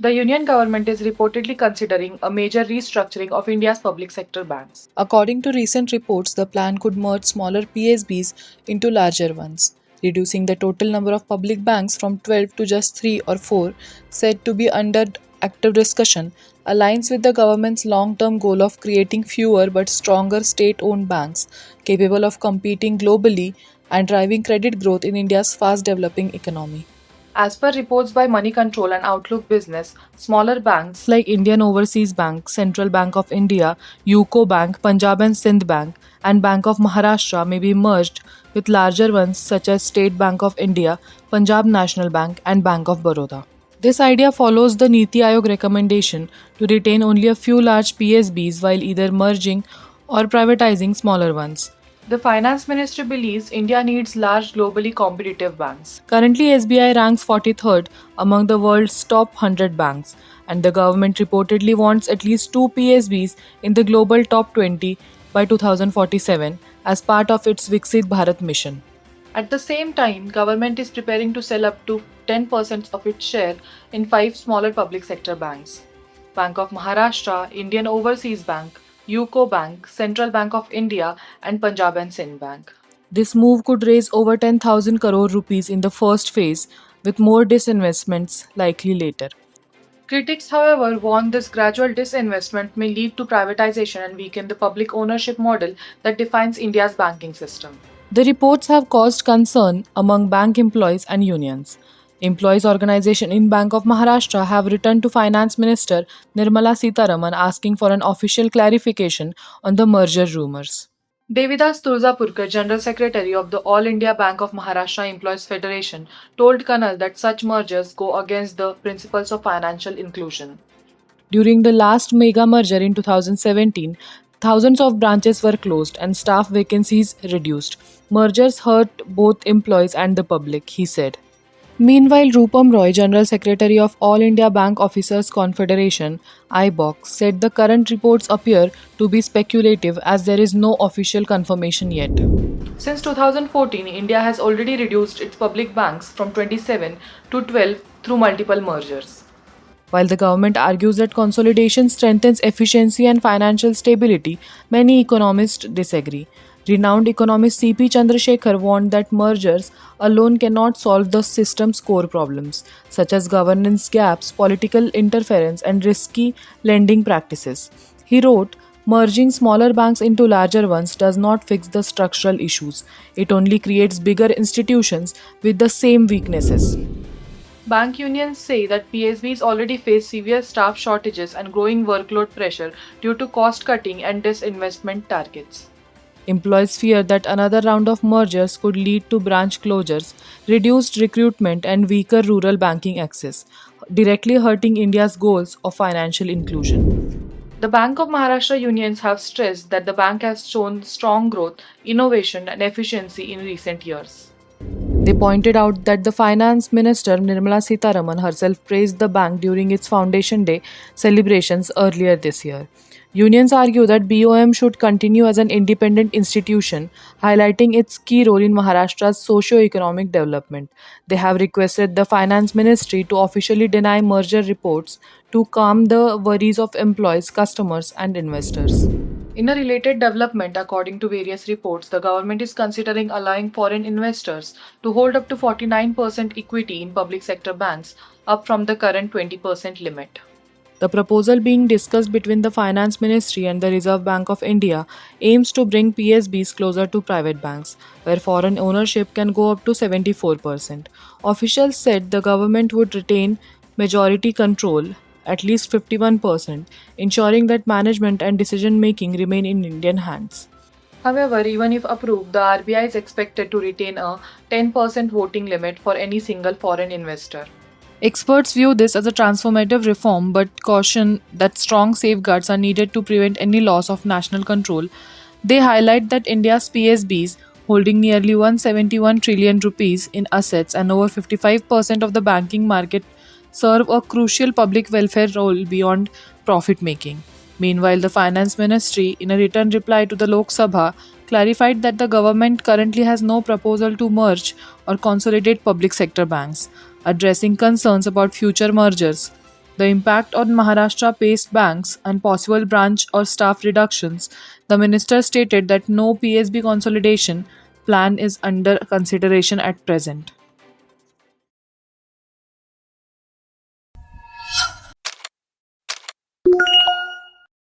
The Union government is reportedly considering a major restructuring of India's public sector banks. According to recent reports, the plan could merge smaller PSBs into larger ones, reducing the total number of public banks from 12 to just 3 or 4, said to be under active discussion, aligns with the government's long term goal of creating fewer but stronger state owned banks capable of competing globally and driving credit growth in India's fast developing economy. As per reports by Money Control and Outlook Business, smaller banks Like Indian Overseas Bank, Central Bank of India, UCO Bank, Punjab and Sindh Bank, and Bank of Maharashtra may be merged with larger ones such as State Bank of India, Punjab National Bank, and Bank of Baroda. This idea follows the Niti Aayog recommendation to retain only a few large PSBs while either merging or privatizing smaller ones. The finance ministry believes India needs large globally competitive banks. Currently, SBI ranks 43rd among the world's top 100 banks, and the government reportedly wants at least two PSBs in the global top 20 by 2047 as part of its Viksit Bharat mission. At the same time, government is preparing to sell up to 10% of its share in five smaller public sector banks. Bank of Maharashtra, Indian Overseas Bank, UCO Bank, Central Bank of India, and Punjab and Sindh Bank. This move could raise over 10,000 crore rupees in the first phase, with more disinvestments likely later. Critics, however, warn this gradual disinvestment may lead to privatization and weaken the public ownership model that defines India's banking system. The reports have caused concern among bank employees and unions. Employees' organization in Bank of Maharashtra have written to Finance Minister Nirmala Sitharaman asking for an official clarification on the merger rumors. Devidas Turzapurkar, General Secretary of the All India Bank of Maharashtra Employees Federation, told Kanal that such mergers go against the principles of financial inclusion. During the last mega merger in 2017, thousands of branches were closed and staff vacancies reduced. Mergers hurt both employees and the public, he said. Meanwhile, Rupam Roy, General Secretary of All India Bank Officers Confederation (IBOC), said the current reports appear to be speculative as there is no official confirmation yet. Since 2014, India has already reduced its public banks from 27 to 12 through multiple mergers. While the government argues that consolidation strengthens efficiency and financial stability, many economists disagree. Renowned economist C.P. Chandrasekhar warned that mergers alone cannot solve the system's core problems, such as governance gaps, political interference, and risky lending practices. He wrote, merging smaller banks into larger ones does not fix the structural issues. It only creates bigger institutions with the same weaknesses. Bank unions say that PSBs already face severe staff shortages and growing workload pressure due to cost cutting and disinvestment targets. Employees fear that another round of mergers could lead to branch closures, reduced recruitment, and weaker rural banking access, directly hurting India's goals of financial inclusion. The Bank of Maharashtra unions have stressed that the bank has shown strong growth, innovation, and efficiency in recent years. They pointed out that the Finance Minister Nirmala Sitharaman herself praised the bank during its Foundation Day celebrations earlier this year. Unions argue that BOM should continue as an independent institution, highlighting its key role in Maharashtra's socio-economic development. They have requested the Finance Ministry to officially deny merger reports to calm the worries of employees, customers, and investors. In a related development, according to various reports, the government is considering allowing foreign investors to hold up to 49% equity in public sector banks, up from the current 20% limit. The proposal being discussed between the Finance Ministry and the Reserve Bank of India aims to bring PSBs closer to private banks, where foreign ownership can go up to 74%. Officials said the government would retain majority control, at least 51%, ensuring that management and decision making remain in Indian hands. However, even if approved, the RBI is expected to retain a 10% voting limit for any single foreign investor. Experts view this as a transformative reform but caution that strong safeguards are needed to prevent any loss of national control. They highlight that India's PSBs, holding nearly 171 trillion rupees in assets and over 55% of the banking market, serve a crucial public welfare role beyond profit making. Meanwhile, the Finance Ministry, in a written reply to the Lok Sabha, clarified that the government currently has no proposal to merge or consolidate public sector banks, addressing concerns about future mergers. The impact on Maharashtra based banks and possible branch or staff reductions, the minister stated that no PSB consolidation plan is under consideration at present.